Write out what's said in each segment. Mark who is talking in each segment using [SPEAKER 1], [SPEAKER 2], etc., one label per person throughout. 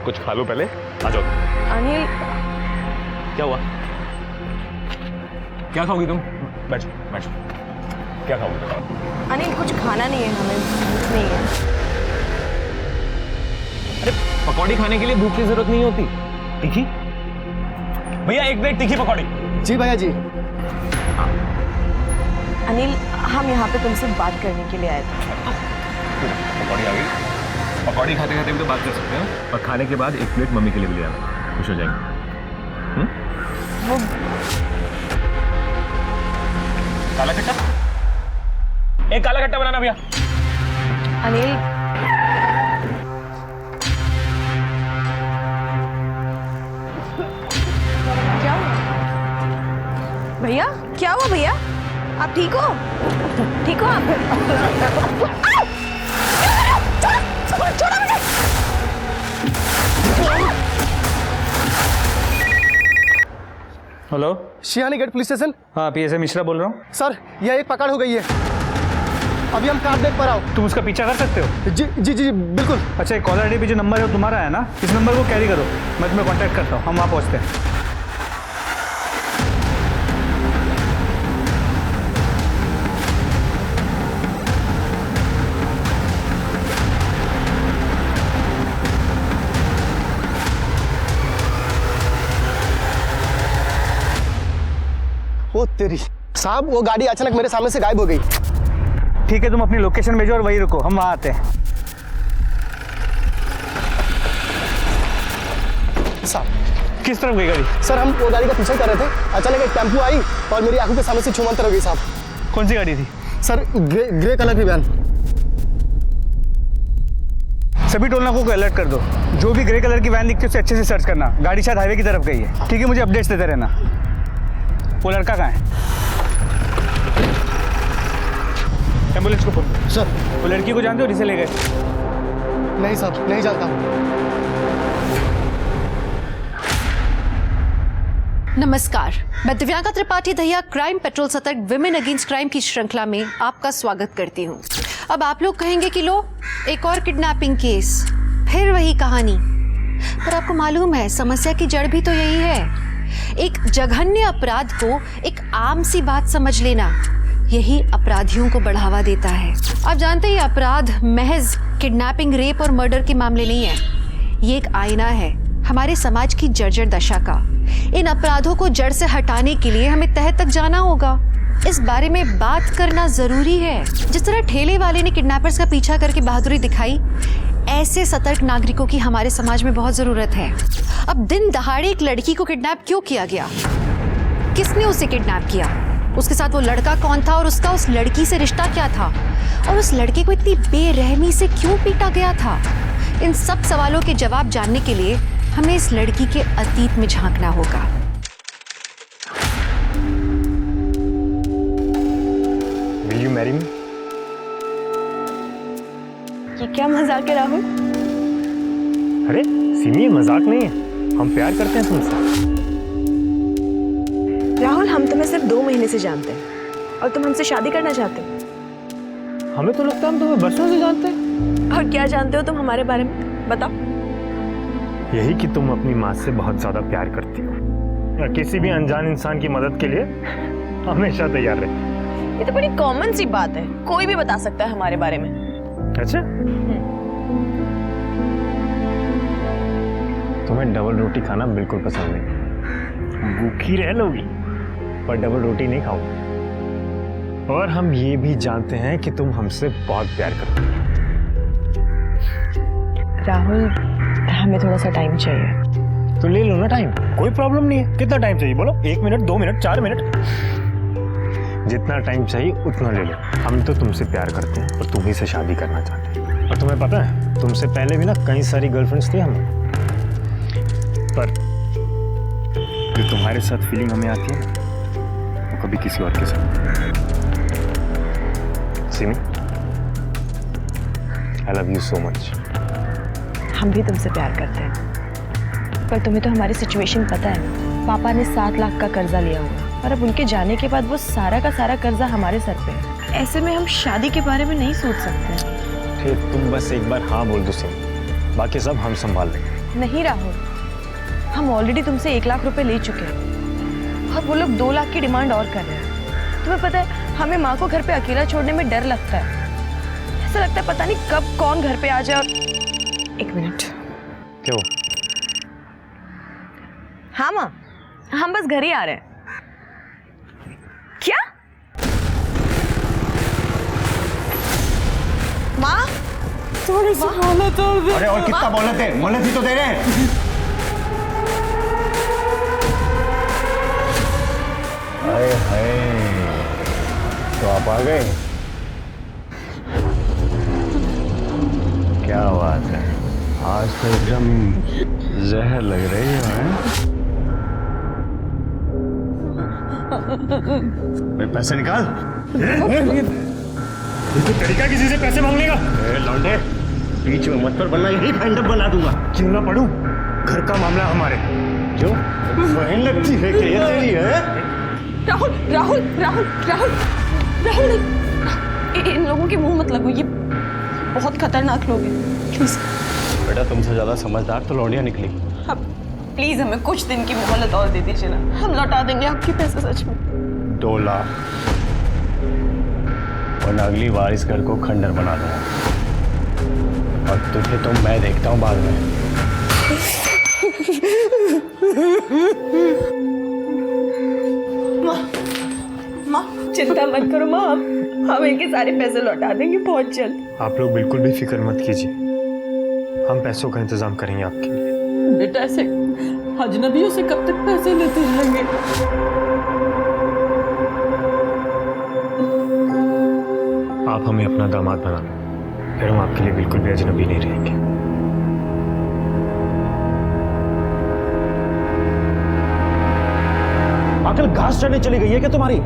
[SPEAKER 1] कुछ खा लो पहले, आ जाओ।
[SPEAKER 2] अनिल,
[SPEAKER 1] क्या हुआ? क्या खाओगी तुम? बैठो बैठो, क्या खाओगी?
[SPEAKER 2] अनिल कुछ खाना नहीं है, हमें भूख नहीं है।
[SPEAKER 1] अरे पकौड़ी खाने के लिए भूख की जरूरत नहीं होती। तीखी भैया, एक प्लेट तीखी पकौड़ी।
[SPEAKER 3] जी भैया जी।
[SPEAKER 2] अनिल, हम यहाँ पे तुमसे बात करने के लिए आए थे।
[SPEAKER 1] पकौड़ी आ गई। पकौड़ी खाते खाते भी तो बात कर सकते हैं, और खाने के बाद एक प्लेट मम्मी के लिए भी ले आना, खुश हो जाएंगे।
[SPEAKER 2] वो
[SPEAKER 1] काला खट्टा, एक काला खट्टा बनाना भैया।
[SPEAKER 2] अनिल, क्या हुआ भैया? क्या हुआ भैया? आप ठीक हो? ठीक हो आप? छोड़ो मुझे!
[SPEAKER 4] हेलो,
[SPEAKER 3] शियानी गेट पुलिस स्टेशन।
[SPEAKER 4] हाँ पीएसए मिश्रा बोल रहा हूँ।
[SPEAKER 3] सर यह एक पकड़ हो गई है, अभी हम कार देख पर आओ।
[SPEAKER 4] तुम उसका पीछा कर सकते हो?
[SPEAKER 3] जी जी जी बिल्कुल।
[SPEAKER 4] अच्छा, कॉलर आईडी पे जो नंबर है वो तुम्हारा है ना? इस नंबर को कैरी करो, मैं तुम्हें कांटेक्ट करता हूँ, हम वहाँ पहुँचते हैं।
[SPEAKER 3] ओ तेरी साहब, वो गाड़ी अचानक मेरे सामने से गायब हो गई।
[SPEAKER 4] ठीक है, तुम अपनी लोकेशन भेजो और वहीं रुको, हम वहाँ आते हैं।
[SPEAKER 3] साहब
[SPEAKER 4] किस तरफ गई गाड़ी?
[SPEAKER 3] सर हम वो गाड़ी का पीछा कर रहे थे, अचानक एक टेम्पो आई और मेरी आंखों के सामने से छुमंतर हो गई साहब।
[SPEAKER 4] कौन सी गाड़ी थी?
[SPEAKER 3] सर ग्रे कलर की वैन।
[SPEAKER 4] सभी टोल नाकों को अलर्ट कर दो, जो भी ग्रे कलर की वैन दिखती है उसे अच्छे से सर्च करना, गाड़ी शायद हाईवे की तरफ गई है। ठीक है, मुझे अपडेट्स देते रहना। वो लड़का कहाँ है? एम्बुलेंस को फोन।
[SPEAKER 3] सर
[SPEAKER 4] वो लड़की को जानते हो जिसे ले गए?
[SPEAKER 3] नहीं साहब, नहीं जानता।
[SPEAKER 5] नमस्कार, मैं दिव्यांका त्रिपाठी दहिया क्राइम पेट्रोल सतर्क विमेन अगेंस्ट क्राइम की श्रृंखला में आपका स्वागत करती हूँ। अब आप लोग कहेंगे कि लो एक और किडनैपिंग केस, फिर वही कहानी। पर आपको मालूम है समस्या की जड़ भी तो यही है। एक जघन्य अपराध को एक आम सी बात समझ लेना, यही अपराधियों को बढ़ावा देता है। आप जानते हैं अपराध महज किडनैपिंग, रेप और मर्डर के मामले नहीं है। ये एक आईना है हमारे समाज की जर्जर दशा का। इन अपराधों को जड़ से हटाने के लिए हमें तह तक जाना होगा, इस बारे में बात करना जरूरी है। जिस तरह ठेले वाले ने किडनैपर्स का पीछा करके बहादुरी दिखाई, ऐसे सतर्क नागरिकों की हमारे समाज में बहुत जरूरत है। अब दिन दहाड़े एक लड़की को किडनैप क्यों किया गया? किसने उसे किडनैप किया? उसके साथ वो लड़का कौन था और उसका उस लड़की से रिश्ता क्या था? और उस लड़के को इतनी बेरहमी से क्यों पीटा गया था? इन सब सवालों के जवाब जानने के लिए हमें इस लड़की के अतीत में झांकना होगा।
[SPEAKER 1] Will you marry me?
[SPEAKER 2] ये क्या मजाक है राहुल?
[SPEAKER 1] अरे सिमी, ये मजाक नहीं है, हम प्यार करते हैं तुमसे।
[SPEAKER 2] राहुल, हम तुम्हें सिर्फ 2 महीने से जानते हैं और तुम हमसे शादी करना चाहते हो।
[SPEAKER 1] हमें तो लगता है हम तुम्हें बरसों से जानते हैं।
[SPEAKER 2] और क्या जानते हो तुम हमारे बारे में, बताओ।
[SPEAKER 1] यही कि तुम अपनी माँ से बहुत ज्यादा प्यार करती हो, या किसी भी अनजान इंसान की मदद के लिए हमेशा तैयार रहे।
[SPEAKER 2] ये तो बड़ी कॉमन सी बात है, कोई भी बता सकता है हमारे बारे में।
[SPEAKER 1] अच्छा, तुम्हें डबल रोटी खाना बिल्कुल पसंद नहीं, भूखी रह लोगी पर डबल रोटी नहीं खाओ। और हम ये भी जानते हैं कि तुम हमसे बहुत प्यार करते हो।
[SPEAKER 2] राहुल, हमें थोड़ा सा टाइम चाहिए।
[SPEAKER 1] तो ले लो ना टाइम, कोई प्रॉब्लम नहीं है। कितना टाइम चाहिए बोलो? 1 मिनट, 2 मिनट, 4 मिनट, जितना टाइम चाहिए उतना ले लो। हम तो तुमसे प्यार करते हैं और तुम्ही से शादी करना चाहते हैं। और तुम्हें पता है, तुमसे पहले भी ना कई सारी गर्लफ्रेंड्स थी हमें, पर जो तुम्हारे साथ फीलिंग हमें आती है वो कभी किसी और के साथ। सिमी, आई लव यू सो मच।
[SPEAKER 2] हम भी तुमसे प्यार करते हैं, पर तुम्हें तो हमारी सिचुएशन पता है ना। पापा ने 7 लाख का कर्जा लिया हुआ और अब उनके जाने के बाद वो सारा का सारा कर्जा हमारे सर पे है। ऐसे में हम शादी के बारे में नहीं सोच सकते।
[SPEAKER 1] फिर तुम बस एक बार हाँ बोल दो सिमी, बाकी सब हम संभाल लेंगे।
[SPEAKER 2] नहीं राहुल, हम ऑलरेडी तुमसे 1 लाख रुपए ले चुके हैं और वो लोग 2 लाख की डिमांड और कर रहे हैं। तुम्हें पता है हमें माँ को घर पे अकेला छोड़ने में डर लगता है। ऐसा लगता है पता नहीं कब कौन घर पे आ जाए। और 1 मिनट।
[SPEAKER 1] क्यों?
[SPEAKER 2] हाँ माँ, हम बस घर ही आ रहे हैं। क्या? माँ थोड़ी सी मोहलत और दे।
[SPEAKER 6] अरे और कितना मोहलत है? मोहलत ही तो दे रहे हैं। हाय हाय, तो आप आ गए। क्या बात है, आज तो एकदम जहर लग रही है। भाई पैसे निकाल।
[SPEAKER 1] तो तरीका किसी से पैसे मांगने का?
[SPEAKER 6] लौंडे बीच में मत पर बनना, यही फैंडअप बना दूंगा।
[SPEAKER 1] क्यों ना पढ़ूं? घर का मामला हमारे।
[SPEAKER 6] क्यों बहन लगती है कि ये तेरी है?
[SPEAKER 2] राहुल राहुल राहुल राहुल राहुल, इन लोगों के मुंह मत लगो, ये बहुत खतरनाक लोग हैं। प्लीज
[SPEAKER 6] बेटा तुमसे ज्यादा समझदार तो लौंडिया निकली।
[SPEAKER 2] अब प्लीज हमें कुछ दिन की मोहलत और दे दीजिए ना, हम लौटा देंगे आपके पैसे सच में।
[SPEAKER 6] 2 लाख, वरना अगली बार इस घर को खंडर बना दूंगा और तुझे तो मैं देखता हूँ बाद में।
[SPEAKER 2] माँ चिंता मत करो माँ, हम इनके सारे पैसे लौटा देंगे बहुत जल्द।
[SPEAKER 1] आप लोग बिल्कुल भी फिक्र मत कीजिए, हम पैसों का इंतजाम करेंगे आपके लिए।
[SPEAKER 7] बेटा ऐसे अजनबियों से कब तक पैसे लेते रहेंगे?
[SPEAKER 1] आप हमें अपना दामाद बना लो, फिर हम आपके लिए बिल्कुल भी अजनबी नहीं रहेंगे।
[SPEAKER 8] आखिर घास चढ़ने चली गई है क्या तुम्हारी,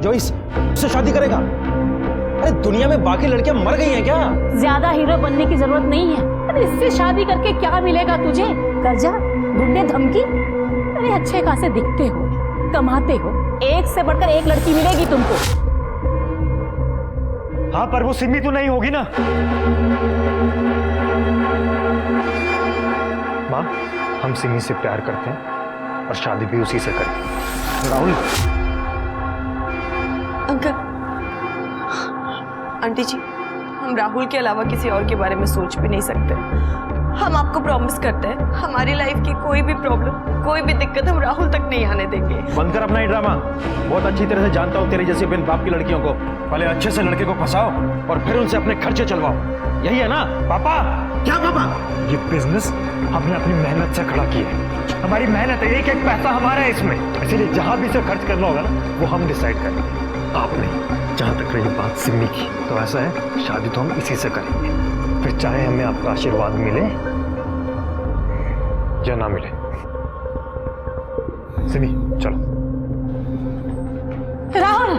[SPEAKER 8] जो इससे शादी करेगा? अरे दुनिया में बाकी लड़कियां मर गई हैं क्या?
[SPEAKER 9] ज्यादा हीरो बनने की जरूरत नहीं है। अरे इससे शादी करके क्या मिलेगा तुझे? कर्जा, गुंडे, धमकी? अरे अच्छे खासे दिखते हो, कमाते हो, एक से बढ़कर एक लड़की मिलेगी तुमको।
[SPEAKER 1] हाँ पर वो सिमी तो नहीं होगी ना। माँ हम सिमी से प्यार करते हैं और शादी भी उसी से करते हैं।
[SPEAKER 8] राहुल,
[SPEAKER 2] अंकल, आंटी जी, हम राहुल के अलावा किसी और के बारे में सोच भी नहीं सकते। हम आपको प्रॉमिस करते हैं हमारी लाइफ की कोई भी प्रॉब्लम, कोई भी दिक्कत हम राहुल तक नहीं आने देंगे।
[SPEAKER 8] बंद कर अपना ये ड्रामा। बहुत अच्छी तरह से जानता हूँ तेरी जैसी बिन बाप की लड़कियों को। पहले अच्छे से लड़के को फंसाओ और फिर उनसे अपने खर्चे चलवाओ। यही है ना पापा?
[SPEAKER 6] क्या पापा?
[SPEAKER 1] ये बिजनेस हमने अपनी मेहनत से खड़ा किया है, हमारी मेहनत है, एक एक पैसा हमारा है इसमें, इसीलिए जहां भी से खर्च करना होगा ना वो हम डिसाइड करेंगे, आप नहीं। जहां तक रही बात सिमी की, तो ऐसा है शादी तो हम इसी से करेंगे, फिर चाहे हमें आपका आशीर्वाद मिले या ना मिले। सिमी चलो।
[SPEAKER 9] राहुल,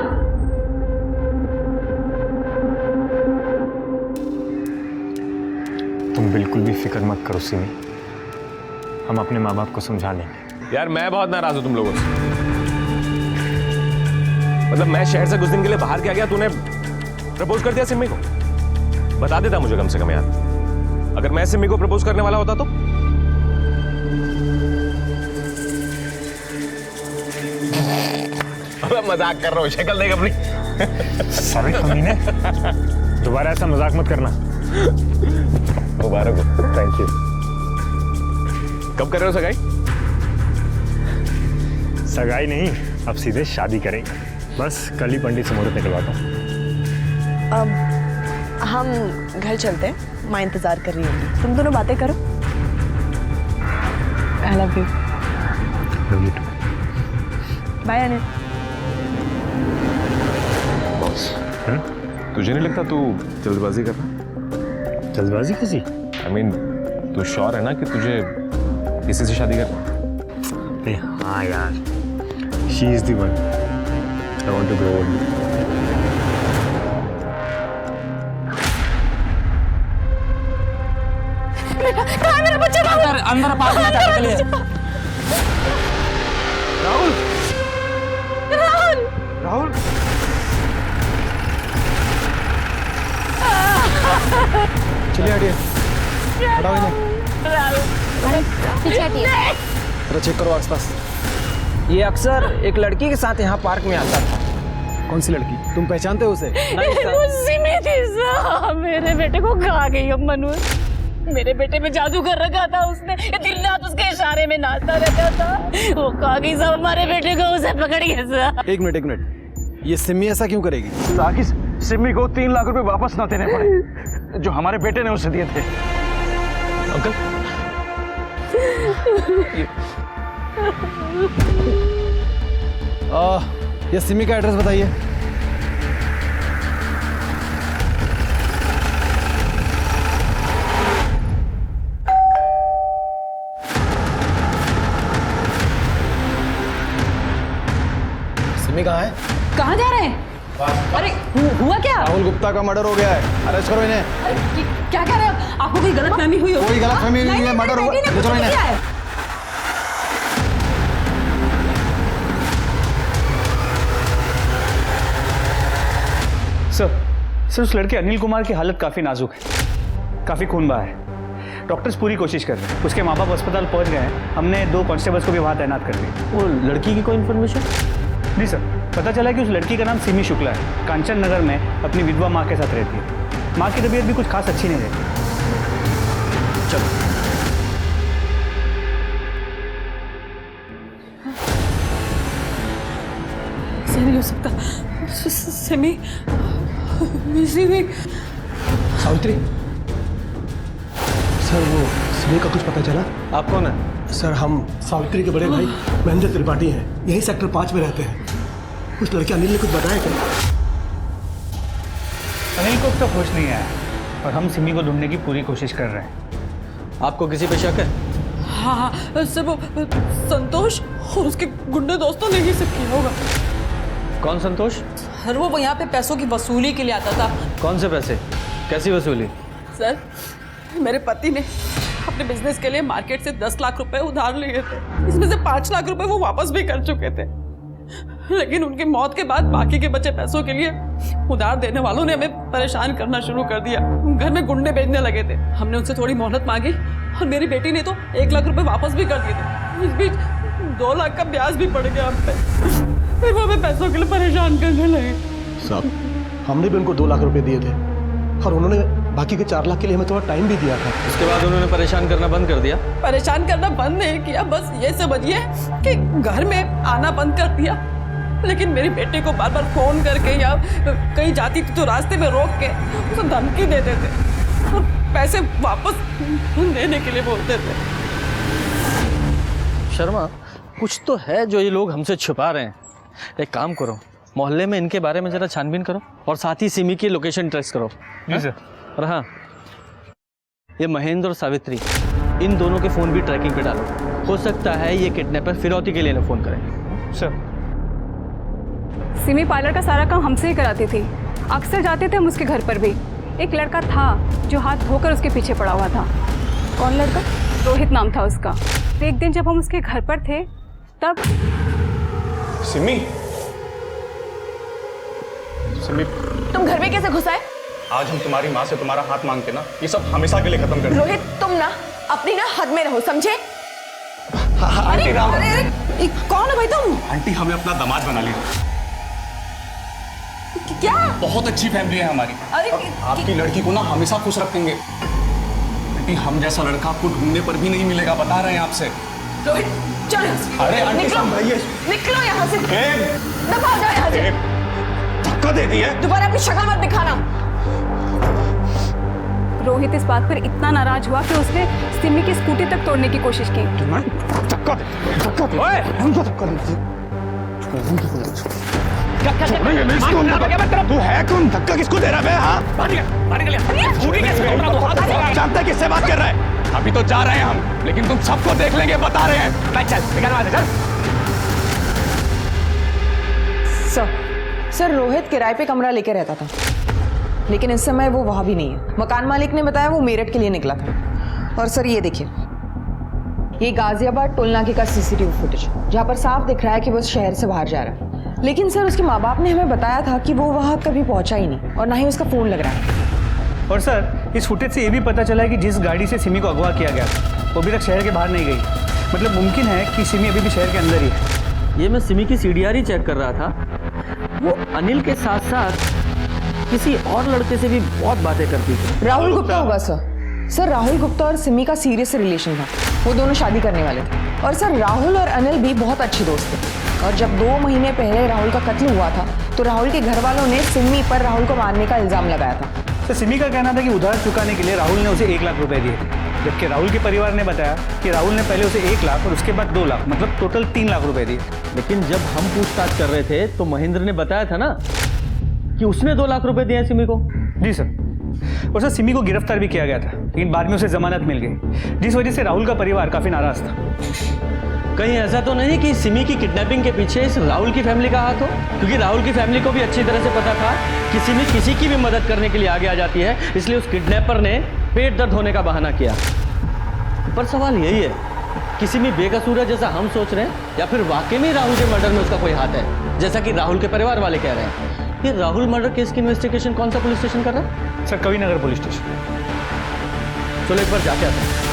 [SPEAKER 1] तुम बिल्कुल भी फिक्र मत करो सिमी, हम अपने माँ बाप को समझा लेंगे।
[SPEAKER 10] यार मैं बहुत नाराज हूं तुम लोगों से। मतलब मैं शहर से कुछ दिन के लिए बाहर क्या गया, तूने प्रपोज कर दिया सिमी को? बता देता मुझे कम से कम यार, अगर मैं सिमी को प्रपोज करने वाला होता तो। अब मजाक कर रहा हूँ, शक्ल देख अपनी।
[SPEAKER 1] सारे कमीने, दोबारा ऐसा मजाक मत करना।
[SPEAKER 10] मुबारक हो।
[SPEAKER 1] Thank you.
[SPEAKER 10] कब कर रहे हो सगाई?
[SPEAKER 1] सगाई नहीं, अब सीधे शादी करेंगे। बस कल ही पंडित से मुहूर्त निकलवाता हूँ।
[SPEAKER 2] अब हम घर चलते हैं, माँ इंतजार कर रही होगी, तुम दोनों बातें करो। I love you.
[SPEAKER 1] Love you too.
[SPEAKER 2] Bye Anil.
[SPEAKER 10] Boss, तुझे नहीं लगता तू जल्दबाजी कर रहा?
[SPEAKER 1] जल्दबाजी किसी?
[SPEAKER 10] आई मीन तू श्योर है ना कि तुझे किसी से शादी करनी?
[SPEAKER 1] हाँ यार, she is the one I want to grow old.
[SPEAKER 9] कहाँ है मेरा बच्चा? राहुल
[SPEAKER 8] अंदर पास में जाने के लिए।
[SPEAKER 9] राहुल
[SPEAKER 8] राहुल, चलिए हटिए, हटाओ इन्हें।
[SPEAKER 9] राहुल पीछे हटिए।
[SPEAKER 3] जरा चेक करो आसपास।
[SPEAKER 8] ये अक्सर एक लड़की के साथ यहाँ पार्क में आता था।
[SPEAKER 3] कौन सी लड़की? तुम पहचानते हो उसे?
[SPEAKER 9] सिमी थी साहब, मेरे बेटे को खा गई अब मनु। मेरे बेटे में जादू कर रखा था उसने, ये दिन रात उसके इशारे में नाचता रहता था। वो खा गई साहब हमारे बेटे को, उसे पकड़ गया साहब।
[SPEAKER 3] एक मिनट, ये सिमी ऐसा क्यों करेगी?
[SPEAKER 8] ताकि सिमी को 3 लाख रुपए वापस ना देने पड़े जो हमारे बेटे ने उसे दिए थे।
[SPEAKER 10] अंकल
[SPEAKER 3] ये सिमी का एड्रेस बताइए। सिमी कहाँ है?
[SPEAKER 9] कहाँ जा रहे हैं? अरे हुआ क्या?
[SPEAKER 3] राहुल गुप्ता का मर्डर हो गया है, अरेस्ट करो इन्हें।
[SPEAKER 9] क्या कह रहे हो? आपको कोई गलतफहमी हुई हो?
[SPEAKER 3] कोई गलतफहमी नहीं है, मर्डर हुआ। ले चलो इन्हें।
[SPEAKER 4] सर उस लड़के अनिल कुमार की हालत काफ़ी नाजुक है, काफ़ी खून बहा है। डॉक्टर्स पूरी कोशिश कर रहे हैं। उसके माँ बाप अस्पताल पहुंच गए हैं। हमने 2 कांस्टेबल्स को भी वहाँ तैनात कर दिया।
[SPEAKER 8] वो लड़की की कोई इन्फॉर्मेशन?
[SPEAKER 4] जी सर, पता चला कि उस लड़की का नाम सिमी शुक्ला है। कांचन नगर में अपनी विधवा माँ के साथ रहती है। माँ की तबीयत भी कुछ खास अच्छी नहीं रहती।
[SPEAKER 8] चलो
[SPEAKER 7] ऐसा नहीं हो सकता। सिमी
[SPEAKER 3] सावित्री सर, वो सिमी का कुछ पता चला?
[SPEAKER 8] आप कौन है?
[SPEAKER 3] सर, हम सावित्री के बड़े भाई महेंद्र त्रिपाठी हैं, यही सेक्टर 5 में रहते हैं। उस लड़के अनिल ने कुछ बताया क्या?
[SPEAKER 4] अनिल को अब तक होश नहीं आया और हम सिमी को ढूंढने की पूरी कोशिश कर रहे हैं।
[SPEAKER 8] आपको किसी पे शक है?
[SPEAKER 7] हाँ सर, वो संतोष और उसके गुंडे दोस्तों ने ही सब किया होगा।
[SPEAKER 8] कौन संतोष?
[SPEAKER 7] सर वो यहाँ पे पैसों की वसूली के लिए आता था।
[SPEAKER 8] कौन से पैसे? कैसी वसूली?
[SPEAKER 7] सर मेरे पति ने अपने बिजनेस के लिए मार्केट से 10 लाख रुपए उधार लिए थे। इसमें से 5 लाख रुपए वो वापस भी कर चुके थे, लेकिन उनकी मौत के बाद बाकी के बचे पैसों के लिए उधार देने वालों ने हमें परेशान करना शुरू कर दिया। घर में गुंडे भेजने लगे थे। हमने उनसे थोड़ी मोहलत मांगी और मेरी बेटी ने तो 1 लाख रुपए वापस भी कर दिए थे। इस बीच 2 लाख का ब्याज भी पड़ गया हम पे। फिर वो हमें पैसों के लिए परेशान करने लगे।
[SPEAKER 3] साहब, हमने भी उनको 2 लाख रुपए दिए थे और उन्होंने बाकी के 4 लाख के लिए हमें थोड़ा टाइम भी दिया था।
[SPEAKER 8] उसके बाद उन्होंने परेशान करना बंद कर दिया?
[SPEAKER 7] परेशान करना बंद नहीं किया, बस ये समझिए कि घर में आना बंद कर दिया। लेकिन मेरी बेटी को बार बार फोन करके या कहीं जाती थी तो रास्ते में रोक के उसे धमकी देते थे और पैसे वापस देने के लिए बोलते थे।
[SPEAKER 8] शर्मा, कुछ तो है जो ये लोग हमसे छुपा रहे हैं। एक काम करो, मोहल्ले में इनके बारे में जरा छानबीन करो और साथ ही सिमी की लोकेशन ट्रेस करो।
[SPEAKER 4] जी सर।
[SPEAKER 8] और हाँ, ये महेंद्र और सावित्री, इन दोनों के फ़ोन भी ट्रैकिंग पे डालो। हो सकता है ये किडनैपर फिरौती के लिए ना फ़ोन करें।
[SPEAKER 4] सर,
[SPEAKER 2] सिमी पार्लर का सारा काम हमसे ही कराती थी। अक्सर जाते थे हम उसके घर पर भी। एक लड़का था जो हाथ धोकर उसके पीछे पड़ा हुआ था। कौन लड़का? रोहित नाम था उसका। तो एक दिन जब हम उसके घर पर थे तब
[SPEAKER 3] सिमी, सिमी,
[SPEAKER 2] तुम घर में कैसे घुस आए?
[SPEAKER 11] आज हम तुम्हारी माँ से तुम्हारा हाथ मांगते ना, ये सब हमेशा के लिए खत्म कर दो।
[SPEAKER 2] रोहित, तुम ना अपनी ना हद में रहो, समझे?
[SPEAKER 11] आंटी,
[SPEAKER 7] कौन है भाई तुम?
[SPEAKER 11] आंटी, हमें अपना दामाद बना लिया।
[SPEAKER 2] क्या?
[SPEAKER 11] बहुत अच्छी फैमिली है हमारी।
[SPEAKER 2] अरे
[SPEAKER 11] आपकी लड़की को ना हमेशा खुश रखेंगे। आंटी, हम जैसा लड़का आपको ढूंढने पर भी नहीं मिलेगा, बता रहे हैं आपसे।
[SPEAKER 2] रोहित, चलो यहाँ से।
[SPEAKER 11] अरे आंटी,
[SPEAKER 2] निकलो,
[SPEAKER 11] संभलिए।
[SPEAKER 2] निकलो यहाँ से।
[SPEAKER 11] ए,
[SPEAKER 2] दबा जाओ यहाँ से।
[SPEAKER 11] धक्का दे दिया।
[SPEAKER 2] दोबारा अपनी शक्ल मत दिखाना। रोहित इस बात पर इतना नाराज हुआ कि उसने सिमी की स्कूटी तक तोड़ने की कोशिश की।
[SPEAKER 11] धक्का दे। ओए, हमको धक्का दे। तू है कौन? धक्का किसको दे रहा है? हाँ, जानता है किससे बात कर रहा है? अभी तो जा रहे हैं हम, लेकिन तुम सबको देख लेंगे, बता रहे हैं। चल।
[SPEAKER 12] सर, रोहित किराए पे कमरा लेके रहता था, लेकिन इस समय वो वहाँ भी नहीं है। मकान मालिक ने बताया वो मेरठ के लिए निकला था। और सर ये देखिए, ये गाजियाबाद टोल नाके का सीसीटीवी फुटेज, जहाँ पर साफ दिख रहा है कि वो शहर से बाहर जा रहा है। लेकिन सर उसके माँ बाप ने हमें बताया था कि वो वहाँ कभी पहुँचा ही नहीं और ना ही उसका फ़ोन लग रहा है।
[SPEAKER 4] और सर, इस फुटेज से ये भी पता चला है कि जिस गाड़ी से सिमी को अगवा किया गया वो अभी तक शहर के बाहर नहीं गई। मतलब मुमकिन है कि सिमी अभी भी शहर के अंदर ही है।
[SPEAKER 6] ये मैं सिमी की सीडीआर ही चेक कर रहा था। वो अनिल के साथ साथ किसी और लड़के से भी बहुत बातें करती थी।
[SPEAKER 12] राहुल गुप्ता होगा सर। राहुल गुप्ता और सिमी का सीरियस रिलेशन था। वो दोनों शादी करने वाले थे। और सर राहुल और अनिल भी बहुत अच्छे दोस्त थे। और जब 2 महीने पहले राहुल का कत्ल हुआ था तो राहुल के घर वालों ने सिमी पर राहुल को मारने का इल्जाम लगाया था।
[SPEAKER 4] तो सिमी का कहना था कि उधार चुकाने के लिए राहुल ने उसे 1 लाख रुपए दिए, जबकि राहुल के परिवार ने बताया कि राहुल ने पहले उसे 1 लाख और उसके बाद 2 लाख, मतलब टोटल 3 लाख रुपए दिए।
[SPEAKER 6] लेकिन जब हम पूछताछ कर रहे थे तो महेंद्र ने बताया था ना कि उसने 2 लाख रुपए दिए सिमी को।
[SPEAKER 4] जी सर। और सर सिमी को गिरफ्तार भी किया गया था, लेकिन बाद में उसे जमानत मिल गई, जिस वजह से राहुल का परिवार काफी नाराज था।
[SPEAKER 6] कहीं ऐसा तो नहीं कि सिमी की किडनैपिंग के पीछे इस राहुल की फैमिली का हाथ हो? क्योंकि राहुल की फैमिली को भी अच्छी तरह से पता था कि सिमी किसी की भी मदद करने के लिए आगे आ जाती है, इसलिए उस किडनैपर ने पेट दर्द होने का बहाना किया। पर सवाल यही है कि सिमी बेकसूर है जैसा हम सोच रहे हैं, या फिर वाकई में राहुल के मर्डर में उसका कोई हाथ है, जैसा कि राहुल के परिवार वाले कह रहे हैं। ये राहुल मर्डर केस की इन्वेस्टिगेशन कौन सा पुलिस स्टेशन कर रहा है?
[SPEAKER 4] Sir Kavi Nagar police station.
[SPEAKER 6] चलो एक बार जाके आते हैं।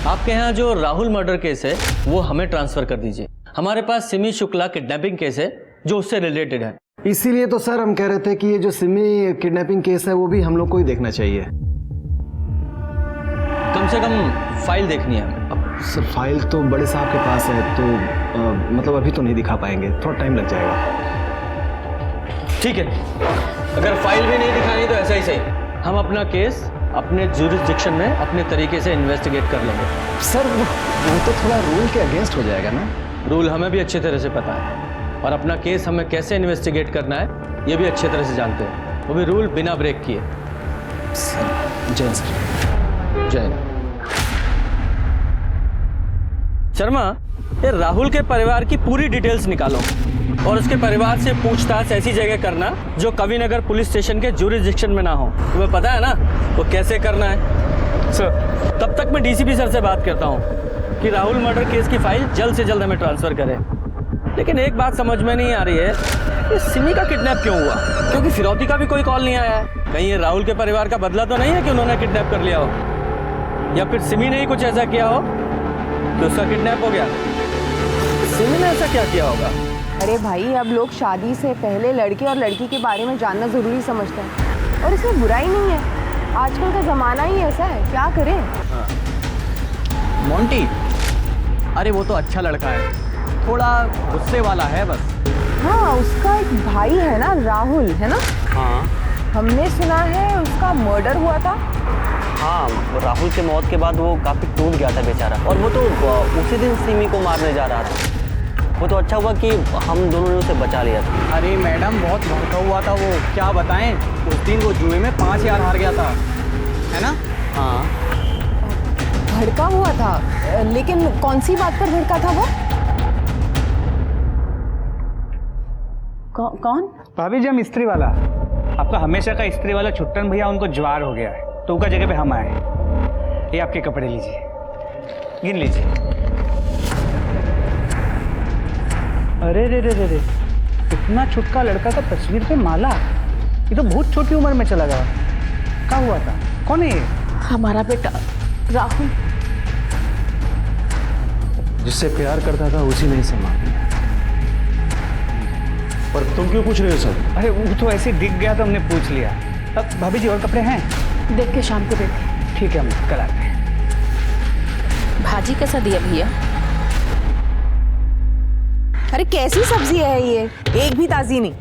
[SPEAKER 6] आपके यहाँ जो राहुल मर्डर केस है वो हमें ट्रांसफर कर दीजिए। हमारे पास सिमी शुक्ला किडनैपिंग केस है जो उससे रिलेटेड है।
[SPEAKER 3] इसीलिए तो सर हम कह रहे थे कि ये जो सिमी किडनैपिंग केस है वो भी हम लोग को ही देखना चाहिए।
[SPEAKER 6] कम से कम फाइल देखनी है हमें।
[SPEAKER 3] अब सर फाइल तो बड़े साहब के पास है तो मतलब अभी तो नहीं दिखा पाएंगे, थोड़ा टाइम लग जाएगा।
[SPEAKER 6] ठीक है, अगर फाइल भी नहीं दिखानी तो ऐसा ही सही, हम अपना केस अपने जुरिस्डिक्शन में अपने तरीके से इन्वेस्टिगेट कर लेंगे।
[SPEAKER 3] सर वो तो थोड़ा रूल के अगेंस्ट हो जाएगा ना।
[SPEAKER 6] रूल हमें भी अच्छी तरह से पता है और अपना केस हमें कैसे इन्वेस्टिगेट करना है ये भी अच्छी तरह से जानते हैं, वो भी रूल बिना ब्रेक किए।
[SPEAKER 3] सर जय सर।
[SPEAKER 6] जय शर्मा, ये राहुल के परिवार की पूरी डिटेल्स निकालो और उसके परिवार से पूछताछ ऐसी जगह करना जो कविनगर पुलिस स्टेशन के जुरिस्डिक्शन में ना हो। तुम्हें पता है ना वो कैसे करना है?
[SPEAKER 4] सर
[SPEAKER 6] तब तक मैं डीसीपी सर से बात करता हूँ कि राहुल मर्डर केस की फाइल जल्द से जल्द हमें ट्रांसफर करें। लेकिन एक बात समझ में नहीं आ रही है, ये सिमी का किडनैप क्यों हुआ? क्योंकि फिरौती का भी कोई कॉल नहीं आया है। कहीं ये राहुल के परिवार का बदला तो नहीं है कि उन्होंने किडनैप कर लिया हो, या फिर सिमी ने ही कुछ ऐसा किया हो कि उसका किडनैप हो गया? सिमी ने ऐसा क्या किया होगा?
[SPEAKER 12] अरे भाई अब लोग शादी से पहले लड़के और लड़की के बारे में जानना ज़रूरी समझते हैं और इसमें बुराई नहीं है। आजकल का ज़माना ही ऐसा है, क्या करें।
[SPEAKER 6] मोंटी, अरे वो तो अच्छा लड़का है, थोड़ा गुस्से वाला है बस।
[SPEAKER 12] हाँ उसका एक भाई है ना राहुल, है ना?
[SPEAKER 6] हाँ
[SPEAKER 12] हमने सुना है उसका मर्डर हुआ था।
[SPEAKER 6] हाँ, राहुल के मौत के बाद वो काफ़ी टूट गया था बेचारा, और वो तो उसी दिन सिमी को मारने जा रहा था। वो तो अच्छा हुआ कि हम दोनों ने उसे बचा लिया था।
[SPEAKER 4] अरे मैडम बहुत भड़का हुआ था वो, क्या बताएं। उस दिन वो जुए में 5000 हार गया था, है ना?
[SPEAKER 6] हाँ
[SPEAKER 12] भड़का हुआ था, लेकिन कौन सी बात पर भड़का था वो?
[SPEAKER 9] कौन?
[SPEAKER 4] भाभी जी हम स्त्री वाला, आपका हमेशा का स्त्री वाला छुट्टन भैया, उनको ज्वार हो गया है तो उनका जगह पे हम आए। ये आपके कपड़े लीजिए, गिन लीजिए। अरे रे रे रे रे, इतना छुटका लड़का का तस्वीर पे माला, ये तो बहुत छोटी उम्र में चला गया। क्या हुआ था? कौन है ये?
[SPEAKER 9] हमारा बेटा राहुल।
[SPEAKER 8] जिससे प्यार करता था उसी ने इसे मार दिया। पर तुम क्यों पूछ रहे हो सर?
[SPEAKER 4] अरे वो तो ऐसे दिख गया तो हमने पूछ लिया। अब भाभी जी और कपड़े हैं?
[SPEAKER 9] देख के शाम को देखे।
[SPEAKER 4] ठीक है हम कल आते हैं।
[SPEAKER 9] भाजी कैसा दिया भैया?
[SPEAKER 12] अरे कैसी सब्जी है ये, एक भी ताजी नहीं।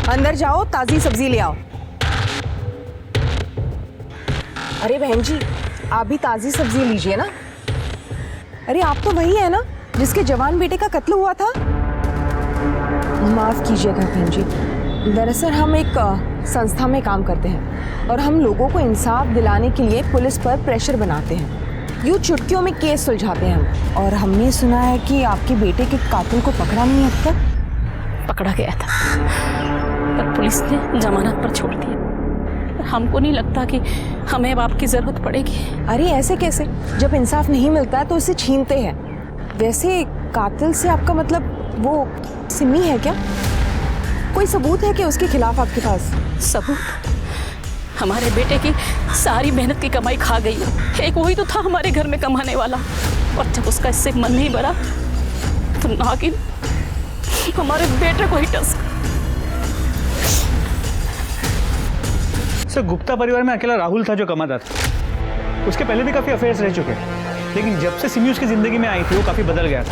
[SPEAKER 12] अंदर जाओ ताजी सब्जी ले आओ। अरे बहन जी आप भी ताजी सब्जी लीजिए ना। अरे आप तो वही है ना जिसके जवान बेटे का कत्ल हुआ था? माफ कीजिएगा बहन जी, दरअसल हम एक संस्था में काम करते हैं और हम लोगों को इंसाफ दिलाने के लिए पुलिस पर प्रेशर बनाते हैं। यूँ चुटकियों में केस सुलझाते हैं हम। और हमने सुना है कि आपके बेटे के कातिल को पकड़ा नहीं अब तक।
[SPEAKER 9] पकड़ा गया था पर पुलिस ने जमानत पर छोड़ दिया। हमको नहीं लगता कि हमें अब आपकी जरूरत पड़ेगी।
[SPEAKER 12] अरे ऐसे कैसे, जब इंसाफ नहीं मिलता है तो उसे छीनते हैं। वैसे कातिल से आपका मतलब वो सिमी है क्या? कोई सबूत है कि उसके खिलाफ आपके पास?
[SPEAKER 9] सबूत? हमारे बेटे की सारी मेहनत की कमाई खा गई है। एक वही तो था हमारे घर में कमाने वाला। और जब उसका इससे मन नहीं भरा तो नागिन हमारे बेटे को ही टस।
[SPEAKER 4] सर गुप्ता परिवार में अकेला राहुल था जो कमाता था। उसके पहले भी काफी अफेयर्स रह चुके हैं, लेकिन जब से सिमी उसकी जिंदगी में आई थी वो काफी बदल गया था।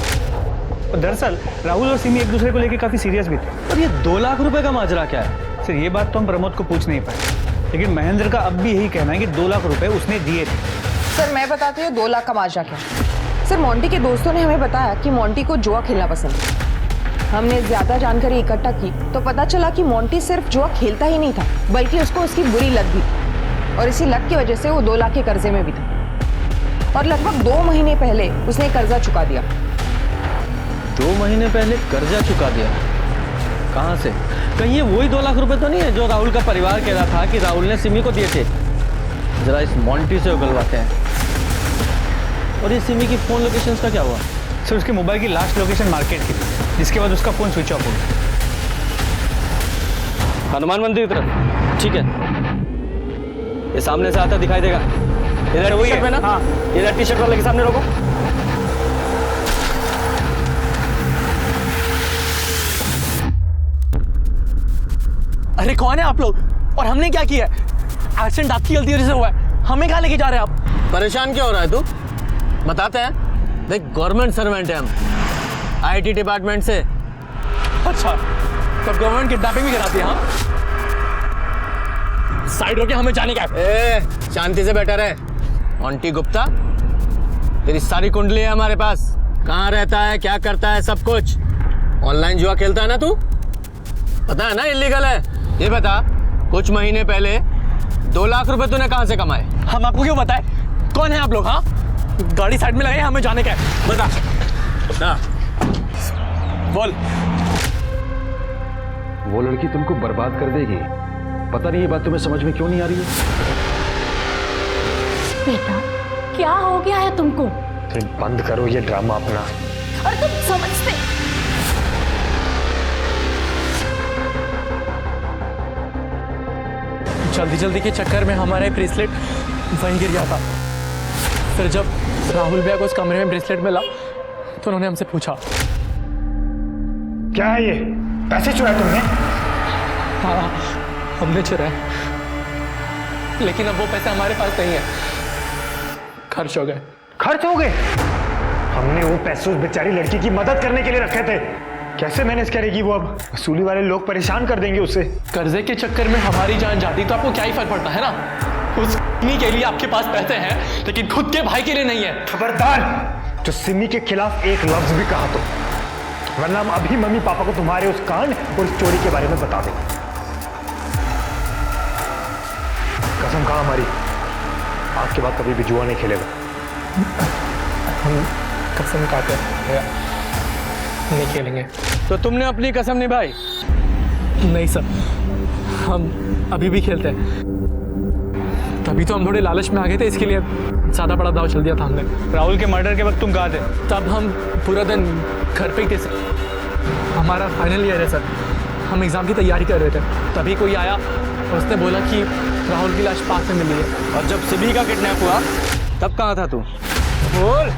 [SPEAKER 4] और दरअसल राहुल और सिमी एक दूसरे को लेकर काफी सीरियस भी थे।
[SPEAKER 6] और ये 2 लाख रुपए का माजरा क्या है?
[SPEAKER 4] सर ये बात तो हम प्रमोद को पूछ नहीं पाए, लेकिन महेंद्र का अब भी यही कहना है कि 2 लाख रुपए उसने दिए थे।
[SPEAKER 12] सर मैं बताती हूँ 2 लाख का माजरा क्या। सर मोंटी के दोस्तों ने हमें बताया कि मोंटी को जुआ खेलना पसंद है। हमने ज्यादा जानकारी इकट्ठा की तो पता चला कि मोंटी सिर्फ जुआ खेलता ही नहीं था, बल्कि उसको उसकी बुरी लत भी थी, और इसी लत की वजह से वो 2 लाख के कर्जे में भी था। और लगभग 2 महीने पहले उसने कर्जा चुका दिया।
[SPEAKER 6] 2 महीने पहले कर्जा चुका दिया? कहाँ से? कहीं ये वही 2 लाख रुपए तो नहीं है जो राहुल का परिवार कह रहा था कि राहुल ने सिमी को दिए थे? जरा इस मोंटी से उगलवाते हैं। और ये सिमी की फोन लोकेशंस का क्या हुआ?
[SPEAKER 4] सर उसके मोबाइल की लास्ट लोकेशन मार्केट की थी, जिसके बाद उसका फोन स्विच ऑफ हो गया।
[SPEAKER 6] हनुमान मंदिर की तरफ? ठीक है, ये सामने से आता दिखाई देगा। इधर वही है ना? हाँ, इधर टी शर्ट वाले के सामने रोको।
[SPEAKER 11] अरे कौन है आप लोग और हमने क्या किया? एक्सीडेंट आपकी गलती वजह से हुआ है, हमें कहाँ लेके जा रहे हैं आप?
[SPEAKER 6] परेशान क्यों हो रहा है तू? बताते हैं। देख गवर्नमेंट सर्वेंट है हम, आईटी डिपार्टमेंट से।
[SPEAKER 11] अच्छा, तो गवर्नमेंट किडनैपिंग भी कराती है? हाँ, साइड होके हमें जाने का है।
[SPEAKER 6] शांति से बैठा रहे। मोंटी गुप्ता, तेरी सारी कुंडली है हमारे पास। कहाँ रहता है, क्या करता है, सब कुछ। ऑनलाइन जुआ खेलता है ना तू? पता है ना इलीगल है। ये बता, कुछ महीने पहले 2 लाख रुपए तूने कहाँ से कमाए?
[SPEAKER 11] हम आपको क्यों बताएं? कौन है आप लोग? हाँ, गाड़ी साइड में लगाई, हमें जाने का है। बता ना, बोल।
[SPEAKER 8] वो लड़की तुमको बर्बाद कर देगी। पता नहीं ये बात तुम्हें समझ में क्यों नहीं आ रही है?
[SPEAKER 9] बेटा क्या हो गया है तुमको?
[SPEAKER 1] फिर बंद करो ये ड्रामा अपना।
[SPEAKER 9] और तुम समझते
[SPEAKER 11] जल्दी जल्दी के चक्कर में हमारा ब्रेसलेट वहीं गिर गया था। फिर जब राहुल भैया को उस कमरे में ब्रेसलेट मिला तो उन्होंने हमसे पूछा,
[SPEAKER 1] क्या है ये? पैसे चुराए तुमने?
[SPEAKER 11] हाँ, हमने चुराए, लेकिन अब वो पैसे हमारे पास नहीं है, खर्च हो गए।
[SPEAKER 1] खर्च हो गए? हमने वो पैसे उस बेचारी लड़की की मदद करने के लिए रखे थे। कैसे मैनेज करेगी वो? अब वसूली वाले लोग परेशान कर देंगे उसे।
[SPEAKER 11] कर्जे के चक्कर में हमारी जान जाती तो आपको क्या ही फर्क पड़ता है ना? उस के लिए आपके पास पैसे हैं, लेकिन खुद के भाई के लिए नहीं है।
[SPEAKER 1] खबरदार जो सिमी के खिलाफ एक लफ्ज भी कहा तो, वरना हम अभी मम्मी पापा को तुम्हारे उस कांड और उस चोरी के बारे में बता देंगे। कसम खा हमारी, आज के बाद कभी भी जुआ नहीं खेलेगा।
[SPEAKER 11] हम कसम खाते हैं नहीं खेलेंगे।
[SPEAKER 6] तो तुमने अपनी कसम निभाई?
[SPEAKER 11] नहीं सर, हम अभी भी खेलते हैं। तभी तो हम थोड़े लालच में आ गए थे, इसके लिए ज्यादा बड़ा दाव चल दिया था हमने।
[SPEAKER 4] राहुल के मर्डर के वक्त तुम कहाँ थे?
[SPEAKER 11] तब हम पूरा दिन घर पे ही थे सर। हमारा फाइनल ईयर है सर, हम एग्जाम की तैयारी कर रहे थे। तभी कोई आया और उसने बोला कि राहुल की लाश पास में मिली है।
[SPEAKER 6] और जब सिमी का किडनैप हुआ तब कहाँ था तू?
[SPEAKER 11] बोल।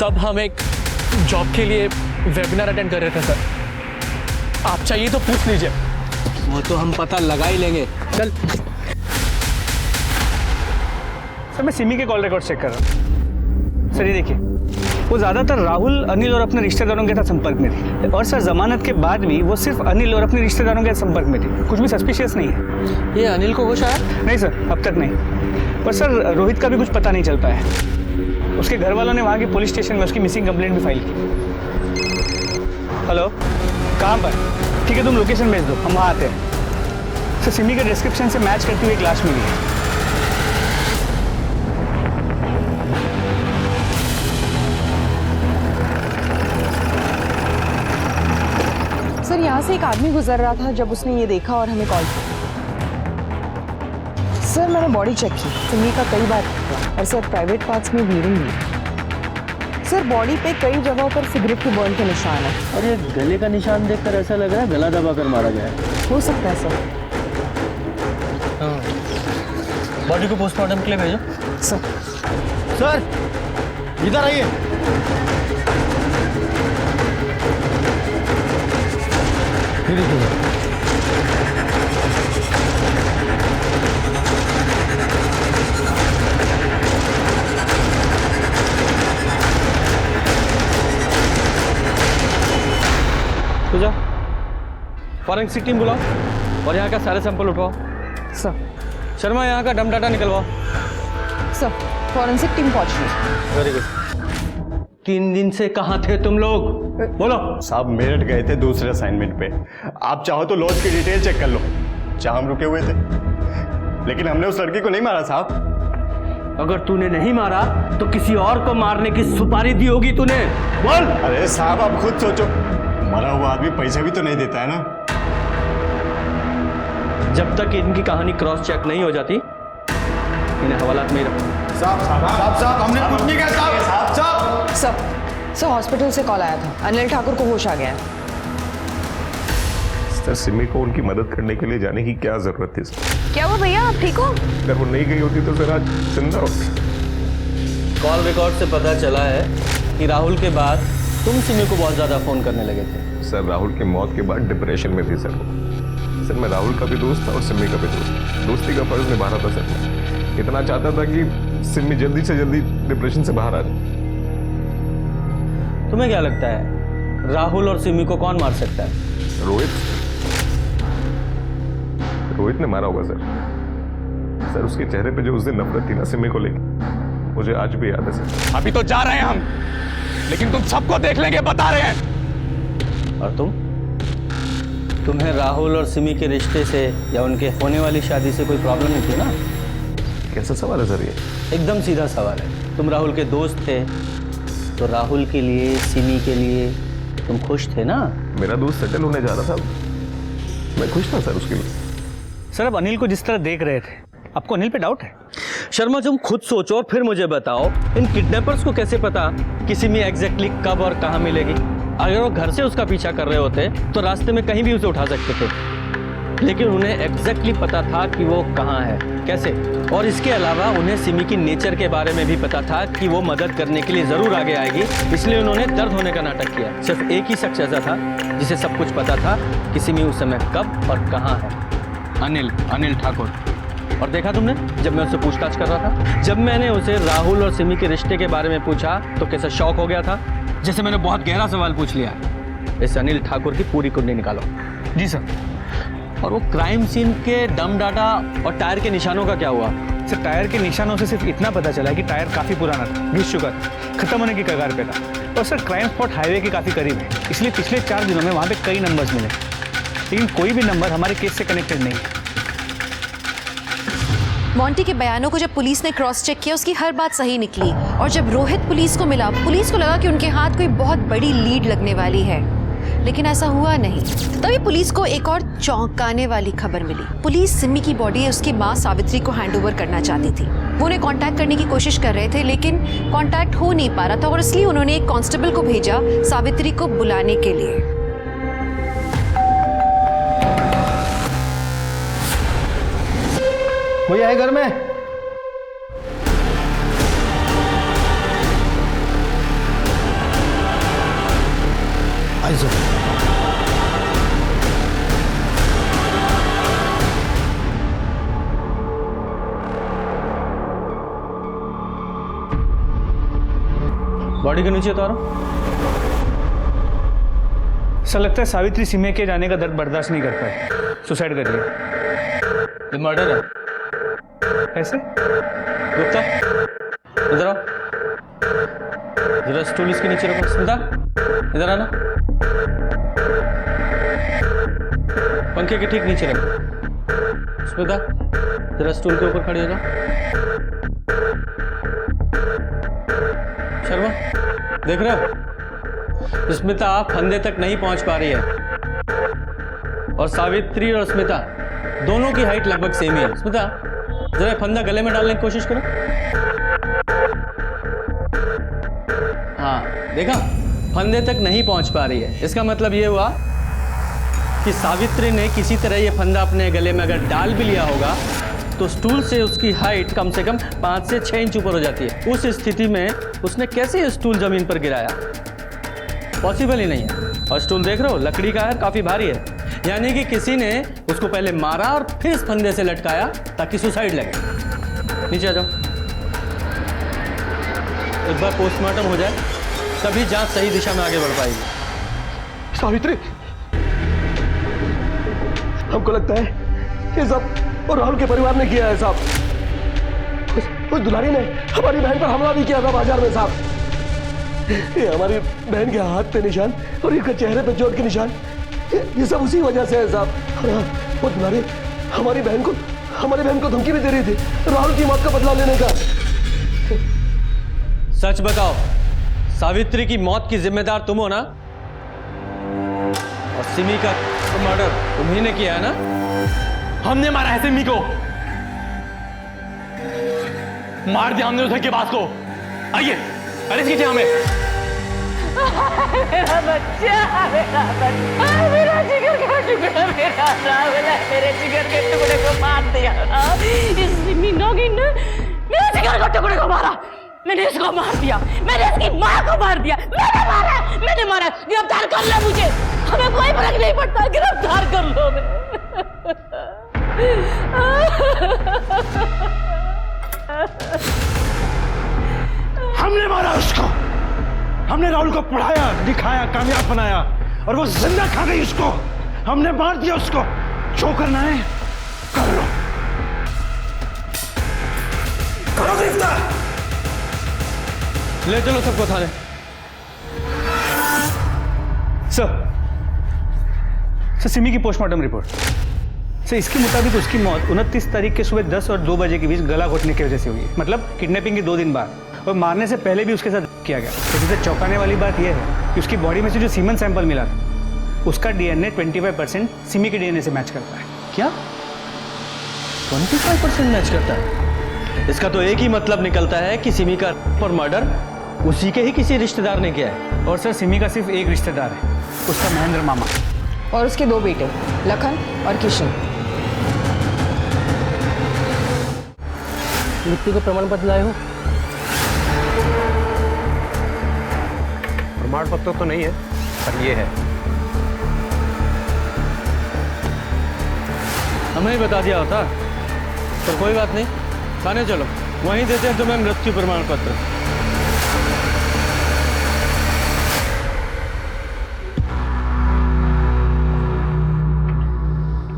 [SPEAKER 11] तब हम एक जॉब के लिए वेबिनार अटेंड कर रहे थे सर। आप चाहिए तो पूछ लीजिए।
[SPEAKER 6] वो तो हम पता लगा ही लेंगे। चल।
[SPEAKER 4] सर मैं सिमी के कॉल रिकॉर्ड चेक कर रहा हूँ। सर ये देखिए, वो ज़्यादातर राहुल, अनिल और अपने रिश्तेदारों के साथ संपर्क में थी। और सर जमानत के बाद भी वो सिर्फ अनिल और अपने रिश्तेदारों के साथ संपर्क में थी। कुछ भी सस्पिशियस नहीं है।
[SPEAKER 6] ये अनिल को होश आया?
[SPEAKER 4] नहीं सर, अब तक नहीं। पर सर रोहित का भी कुछ पता नहीं चल पाया। उसके घर वालों ने वहाँ के पुलिस स्टेशन में उसकी मिसिंग कंप्लेंट भी फाइल की। हेलो, कहाँ पर? ठीक है, तुम लोकेशन भेज दो, हम वहाँ आते हैं। सर सिमी के डिस्क्रिप्शन से मैच करती हुई एक लाश मिली है।
[SPEAKER 12] सर यहाँ से एक आदमी गुजर रहा था जब उसने ये देखा और हमें कॉल किया। सर मैंने बॉडी चेक की, सिमी का कई बार हुआ। और सर प्राइवेट पार्ट्स में ब्लीडिंग हुई। सर बॉडी पे कई जगहों पर सिगरेट के बर्न के निशान है।
[SPEAKER 6] और ये गले का निशान देखकर ऐसा लग रहा है गला दबाकर मारा गया है।
[SPEAKER 12] हो सकता है सर।
[SPEAKER 6] बॉडी को पोस्टमार्टम के लिए भेजो।
[SPEAKER 8] सर इधर आइए।
[SPEAKER 6] पूजा, फॉरेंसिक टीम बुलाओ और यहाँ का सारे सैंपल उठवाओ।
[SPEAKER 12] सर।
[SPEAKER 6] शर्मा, यहाँ का डम डाटा निकलवाओ।
[SPEAKER 12] सर, फॉरेंसिक टीम पहुंच रही।
[SPEAKER 6] Very good. 3 दिन से कहाँ थे तुम लोग? बोलो।
[SPEAKER 13] साहब मेरठ गए थे दूसरे असाइनमेंट पे। आप चाहो तो लॉज की डिटेल चेक कर लो, जहां हम रुके हुए थे। लेकिन हमने उस लड़की को नहीं मारा साहब।
[SPEAKER 6] अगर तूने नहीं मारा तो किसी और को मारने की सुपारी दी होगी तूने। बोल।
[SPEAKER 13] अरे साहब आप खुद सोचो, मरा हुआ आदमी पैसे भी तो नहीं देता है ना।
[SPEAKER 6] जब तक इनकी कहानी क्रॉस चेक नहीं हो जाती, इन्हें हवालात में ही रखो।
[SPEAKER 13] साहब हमने कुछ नहीं कहा साहब।
[SPEAKER 12] सर हॉस्पिटल से कॉल आया था, अनिल ठाकुर को होश आ गया है।
[SPEAKER 10] सर सिमी को उनकी मदद करने के लिए जाने की क्या जरूरत थी सर?
[SPEAKER 2] क्या हुआ भैया, आप ठीक हो?
[SPEAKER 10] अगर वो नहीं गई होती तो सर आज जिंदा होती।
[SPEAKER 6] कॉल रिकॉर्ड से पता चला है कि राहुल के बाद तुम सिमी को बहुत ज्यादा फोन करने लगे थे।
[SPEAKER 10] सर राहुल की मौत के बाद डिप्रेशन में थी सर। सर मैं राहुल का भी दोस्त था और सिमी का भी दोस्त। दोस्ती का फर्ज निभा रहा था सर। मैं इतना चाहता था कि सिमी जल्दी से जल्दी डिप्रेशन से बाहर आ जाए।
[SPEAKER 6] तुम्हें क्या लगता है राहुल और सिमी को कौन मार सकता है?
[SPEAKER 10] रोहित ने मारा होगा सर। सर उसके चेहरे पे जो उस दिन नफरत थी ना सिमी को लेकर, मुझे आज भी याद है सर।
[SPEAKER 8] अभी तो जा रहे हैं हम, लेकिन तुम सबको देख लेंगे, बता रहे हैं।
[SPEAKER 6] और तुम्हें राहुल और सिमी के रिश्ते से या उनके होने वाली शादी से कोई प्रॉब्लम नहीं थी ना?
[SPEAKER 10] कैसा सवाल है सर ये?
[SPEAKER 6] एकदम सीधा सवाल है। तुम राहुल के दोस्त थे तो राहुल के लिए, सिमी के लिए तुम खुश थे ना?
[SPEAKER 10] मेरा दोस्त सेटल होने जा रहा था, मैं खुश था सर उसके लिए।
[SPEAKER 4] सर अब अनिल को जिस तरह देख रहे थे, आपको अनिल पे डाउट है?
[SPEAKER 6] शर्मा तुम खुद सोचो और फिर मुझे बताओ, इन किडनैपर्स को कैसे पता कि सिमी एग्जैक्टली कब और कहाँ मिलेगी? अगर वो घर से उसका पीछा कर रहे होते तो रास्ते में कहीं भी उसे उठा सकते थे, लेकिन उन्हें एग्जैक्टली पता था कि वो कहाँ है, कैसे? और इसके अलावा उन्हें सिमी की नेचर के बारे में भी पता था कि वो मदद करने के लिए जरूर आगे आएगी, इसलिए उन्होंने दर्द होने का नाटक किया। सिर्फ एक ही शख्स ऐसा था जिसे सब कुछ पता था कि सिमी उस समय कब और कहाँ है। अनिल ठाकुर। और देखा तुमने जब मैं उससे पूछताछ कर रहा था, जब मैंने उसे राहुल और सिमी के रिश्ते के बारे में पूछा तो कैसा शॉक हो गया था, जैसे मैंने बहुत गहरा सवाल पूछ लिया। इस अनिल ठाकुर की पूरी कुंडली निकालो।
[SPEAKER 4] जी सर।
[SPEAKER 6] और वो क्राइम सीन के दम डाटा और टायर के निशानों का क्या हुआ?
[SPEAKER 4] सर टायर के निशानों से सिर्फ इतना पता चला कि टायर काफ़ी पुराना था, घिस चुका था, खत्म होने की कगार पे था। और सर क्राइम स्पॉट हाईवे के काफ़ी करीब है, इसलिए पिछले 4 दिनों में वहाँ पे कई नंबर्स मिले, लेकिन कोई भी नंबर हमारे केस से कनेक्टेड नहीं है।
[SPEAKER 5] मॉन्टी के बयानों को जब पुलिस ने क्रॉस चेक किया, उसकी हर बात सही निकली। और जब रोहित पुलिस को मिला, पुलिस को लगा कि उनके हाथ कोई बहुत बड़ी लीड लगने वाली है, लेकिन ऐसा हुआ नहीं। तभी पुलिस को एक और चौंकाने वाली खबर मिली। पुलिस सिमी की बॉडी उसकी माँ सावित्री को हैंडओवर करना चाहती थी। वो उन्हें कांटेक्ट करने की कोशिश कर रहे थे, लेकिन कांटेक्ट हो नहीं पा रहा था, और इसलिए उन्होंने एक कांस्टेबल को भेजा सावित्री को बुलाने के लिए।
[SPEAKER 8] कोई आए घर में?
[SPEAKER 3] आइए
[SPEAKER 6] बॉडी के नीचे उतारो।
[SPEAKER 4] सर लगता है सावित्री सिमी के जाने का दर्द बर्दाश्त नहीं कर पाए, सुसाइड कर लिया।
[SPEAKER 6] ये मर्डर है।
[SPEAKER 4] ऐसे?
[SPEAKER 6] गुप्ता इधर आओ, जरा स्टूल इसके नीचे रखो। स्मिता इधर आना, पंखे के ठीक नीचे रखो। स्मिता जरा स्टूल के ऊपर खड़ी हो जाओ। शर्मा देख रहे हो, स्मिता फंदे तक नहीं पहुंच पा रही है, और सावित्री और स्मिता दोनों की हाइट लगभग सेम ही है। स्मिता जरा फंदा गले में डालने की कोशिश करो। हाँ देखा, फंदे तक नहीं पहुंच पा रही है। इसका मतलब ये हुआ कि सावित्री ने किसी तरह ये फंदा अपने गले में अगर डाल भी लिया होगा तो स्टूल से उसकी हाइट कम से कम 5 से 6 इंच ऊपर हो जाती है। उस स्थिति में उसने कैसे ये स्टूल जमीन पर गिराया? पॉसिबल ही नहीं है। और स्टूल देख रहे हो, लकड़ी का है, काफी भारी है। यानी कि किसी ने उसको पहले मारा और फिर इस फंदे से लटकाया ताकि सुसाइड लगे। नीचे आ जाओ। एक बार पोस्टमार्टम हो जाए तभी जांच सही दिशा में आगे बढ़ पाएगी।
[SPEAKER 3] सावित्री, हमको लगता है ये सब और राहुल के परिवार ने किया है साहब। उस दुलारी ने हमारी बहन पर हमला भी किया था बाजार में साहब। ये हमारी बहन के हाथ पे निशान और इनके चेहरे पे चोट के निशान, ये सब उसी वजह से है साहब। वो दुलारी हमारी बहन को धमकी भी दे रही थी राहुल की मौत का बदला लेने का।
[SPEAKER 6] सच बताओ, सावित्री की मौत की जिम्मेदार तुम हो ना? और सिमी का मर्डर तुम्ही ने किया है ना?
[SPEAKER 11] हमने मारा है सिमी को, मार दिया हमने उसे के बास को। आइए अरेस्ट कीजिए हमें।
[SPEAKER 9] मेरा बच्चा, मेरा जिगर का टुकड़ा, मेरा राहुल है, मेरे जिगर के टुकड़े को मार दिया। इस सिमी नौगिन ने मेरे जिगर के टुकड़े को मारा। मैंने इसको मार दिया, मैंने इसकी माँ को मार दिया। मैंने मारा। गिरफ्तार कर लो मुझे, हमें कोई फर्क नहीं पड़ता। गिरफ्तार कर लो।
[SPEAKER 8] हमने मारा उसको, हमने राहुल को पढ़ाया, दिखाया, कामयाब बनाया और वो जिंदा खा गई उसको। हमने मार दिया उसको। जो करना है कर लो, करो गिरफ्तार।
[SPEAKER 6] ले चलो सबको थाने।
[SPEAKER 4] सर सिमी की पोस्टमार्टम रिपोर्ट। सर इसके मुताबिक उसकी मौत 29 तारीख के सुबह 10 और 2 बजे के बीच गला घोटने की वजह से हुई है। मतलब किडनैपिंग के 2 दिन बाद, और मारने से पहले भी उसके साथ किया गया। तो सबसे चौंकाने वाली बात यह है कि उसकी बॉडी में से जो सीमन सैंपल मिला था उसका डीएनए 25% सिमी के डीएनए से मैच करता है।
[SPEAKER 6] क्या 25% मैच करता है? इसका तो एक ही मतलब निकलता है कि सिमी का पर मर्डर उसी के ही किसी रिश्तेदार ने किया है।
[SPEAKER 4] और सर सिमी का सिर्फ एक रिश्तेदार है, उसका महेंद्र मामा,
[SPEAKER 12] और उसके 2 बेटे लखन और किशन।
[SPEAKER 6] मृत्यु का प्रमाण पत्र लाए हो?
[SPEAKER 10] प्रमाण पत्र तो नहीं है, पर ये है।
[SPEAKER 6] हमें ही बता दिया होता, पर कोई बात नहीं, थाने चलो, वहीं देते हैं तुम्हें मृत्यु प्रमाण पत्र।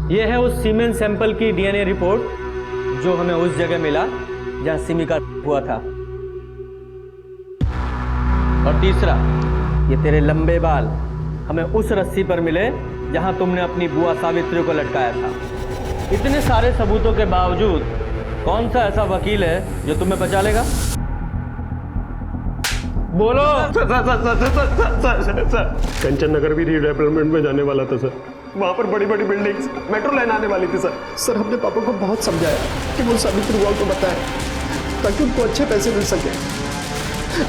[SPEAKER 6] यह है उस सीमेन सैंपल की डीएनए रिपोर्ट जो हमें उस जगह मिला जहां सिमी का हुआ था। और तीसरा, ये तेरे लंबे बाल हमें उस रस्सी पर मिले जहां तुमने अपनी बुआ सावित्री को लटकाया था। इतने सारे सबूतों के बावजूद कौन सा ऐसा वकील है जो तुम्हें बचा लेगा? बोलो।
[SPEAKER 13] कंचन नगर भी रीडेवलपमेंट में जाने वाला था सर। वहाँ पर बड़ी बड़ी बिल्डिंग्स, मेट्रो लाइन आने वाली थी सर।
[SPEAKER 3] सर हमने पापा को बहुत समझाया कि वो सावित्री वॉल को बताएं ताकि उनको अच्छे पैसे मिल सके,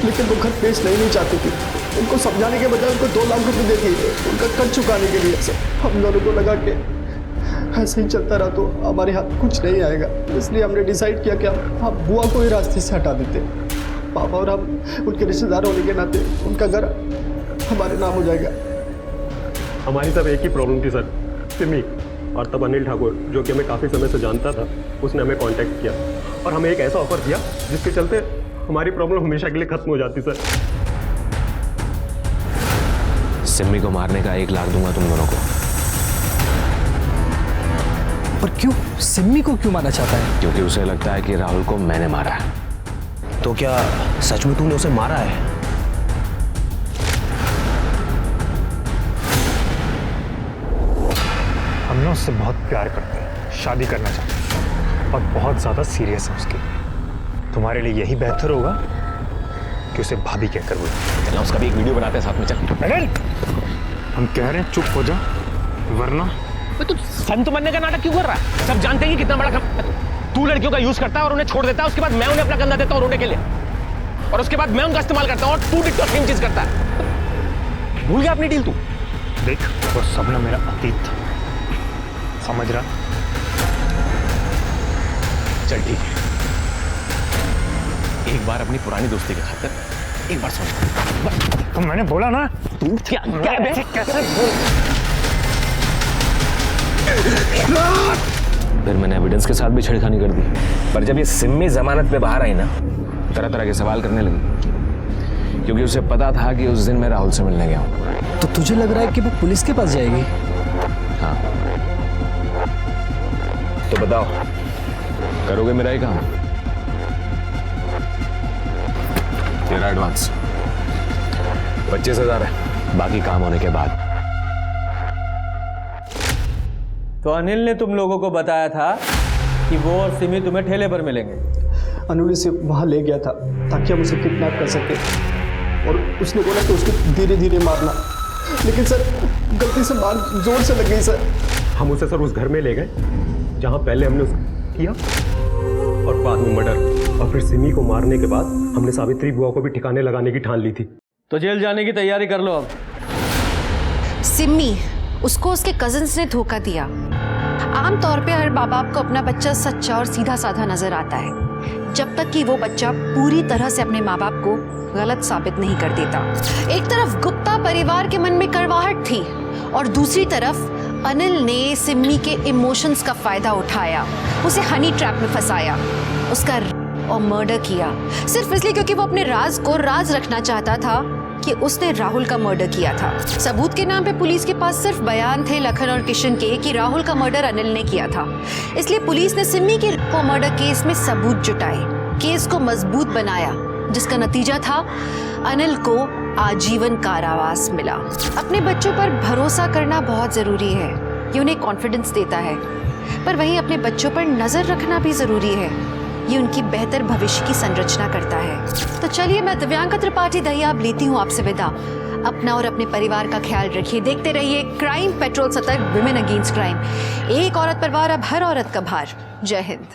[SPEAKER 3] लेकिन वो घर बेच नहीं चाहती थी। उनको समझाने के बजाय उनको 2 लाख रुपए दे दिए उनका कर्ज चुकाने के लिए। सर हम दोनों को लगा कि ऐसे ही चलता रहा तो हमारे हाथ कुछ नहीं आएगा, इसलिए हमने डिसाइड किया कि हम बुआ को ही रास्ते से हटा देते। पापा और हम उनके रिश्तेदार होने के नाते उनका घर हमारे नाम हो जाएगा।
[SPEAKER 13] हमारी सब एक ही प्रॉब्लम थी सर, सिमी। और तब अनिल ठाकुर, जो कि हमें काफ़ी समय से जानता था, उसने हमें कांटेक्ट किया और हमें एक ऐसा ऑफर दिया जिसके चलते हमारी प्रॉब्लम हमेशा के लिए खत्म हो जाती सर।
[SPEAKER 10] सिमी को मारने का 1 लाख दूंगा तुम दोनों को।
[SPEAKER 11] पर क्यों? सिमी को क्यों मारना चाहता है?
[SPEAKER 10] क्योंकि उसे लगता है कि राहुल को मैंने मारा है।
[SPEAKER 8] तो क्या सच में तूने उसे मारा है?
[SPEAKER 1] हम ना उससे बहुत प्यार करते हैं, शादी करना चाहते हैं और बहुत ज़्यादा सीरियस है उसकी। तुम्हारे लिए यही बेहतर होगा कि उसे भाभी कहकर बोलो।
[SPEAKER 10] चलो उसका भी एक वीडियो बनाते हैं साथ में। चल
[SPEAKER 1] अनिल, हम कह रहे हैं चुप हो जा, वरना
[SPEAKER 8] तू संत बनने का नाटक क्यों कर रहा है? सब जानते हैं कि कितना बड़ा तू लड़कियों का यूज करता है और उन्हें छोड़ देता है, उसके बाद मैं उन्हें अपना कंधा देता हूँ रोने के लिए, और उसके बाद मैं उनका इस्तेमाल करता हूँ और तू डिट्टो सेम चीज करता है। भूल गया अपनी डील तू?
[SPEAKER 1] देख, वो सब ना मेरा अतीत था, समझ रहा?
[SPEAKER 8] चल ठीक है, एक बार अपनी पुरानी दोस्ती की खातिर एक बार सोच।
[SPEAKER 1] तो मैंने बोला ना,
[SPEAKER 8] तू क्या बे?
[SPEAKER 1] कैसे
[SPEAKER 8] फिर मैंने एविडेंस के साथ भी छेड़खानी कर दी। पर जब ये सिम्मी जमानत पे बाहर आई ना, तरह तरह के सवाल करने लगी, क्योंकि उसे पता था कि उस दिन मैं राहुल से मिलने गया हूँ।
[SPEAKER 4] तो तुझे लग रहा है कि वो पुलिस के पास जाएगी?
[SPEAKER 8] हाँ, तो बताओ, करोगे मेरा ही काम? तेरा एडवांस 25,000 है, बाकी काम होने के बाद।
[SPEAKER 6] तो अनिल ने तुम लोगों को बताया था कि वो और सिमी तुम्हें ठेले पर मिलेंगे।
[SPEAKER 3] अनिल इसे वहाँ ले गया था ताकि हम उसे किडनैप कर सके, और उसने बोला कि उसको धीरे धीरे मारना, लेकिन सर गलती से मार जोर से लग गई सर।
[SPEAKER 13] हम उसे सर उस घर में ले गए जहाँ पहले हमने उसको किया, और बाद में मर्डर, और फिर सिमी को मारने के बाद हमने सावित्री बुआ को भी ठिकाने लगाने की ठान ली थी।
[SPEAKER 6] तो जेल जाने की तैयारी कर लो अब।
[SPEAKER 5] सिम्मी, उसको उसके कजिन्स ने धोखा दिया। आमतौर पे हर माँ बाप को अपना बच्चा सच्चा और सीधा साधा नजर आता है, जब तक कि वो बच्चा पूरी तरह से अपने माँ बाप को गलत साबित नहीं कर देता। एक तरफ गुप्ता परिवार के मन में कड़वाहट थी, और दूसरी तरफ अनिल ने सिम्मी के इमोशंस का फायदा उठाया, उसे हनी ट्रैप में फंसाया, उसका और मर्डर किया, सिर्फ इसलिए क्योंकि वो अपने राज को राज रखना चाहता था कि उसने राहुल का मर्डर किया था। सबूत के नाम पे पुलिस के पास सिर्फ बयान थे लखन और किशन के कि राहुल का मर्डर अनिल ने किया था, इसलिए पुलिस ने सिम्मी के मर्डर केस में सबूत जुटाए, केस को मजबूत बनाया, जिसका नतीजा था अनिल को आजीवन कारावास मिला। अपने बच्चों पर भरोसा करना बहुत जरूरी है, ये उन्हें कॉन्फिडेंस देता है, पर वहीं अपने बच्चों पर नजर रखना भी जरूरी है, ये उनकी बेहतर भविष्य की संरचना करता है। तो चलिए, मैं दिव्यांका त्रिपाठी दहिया अब लेती हूँ आपसे विदा। अपना और अपने परिवार का ख्याल रखिए, देखते रहिए क्राइम पेट्रोल सतर्क, विमेन अगेंस्ट क्राइम। एक औरत पर वार, अब हर औरत का भार। जय हिंद।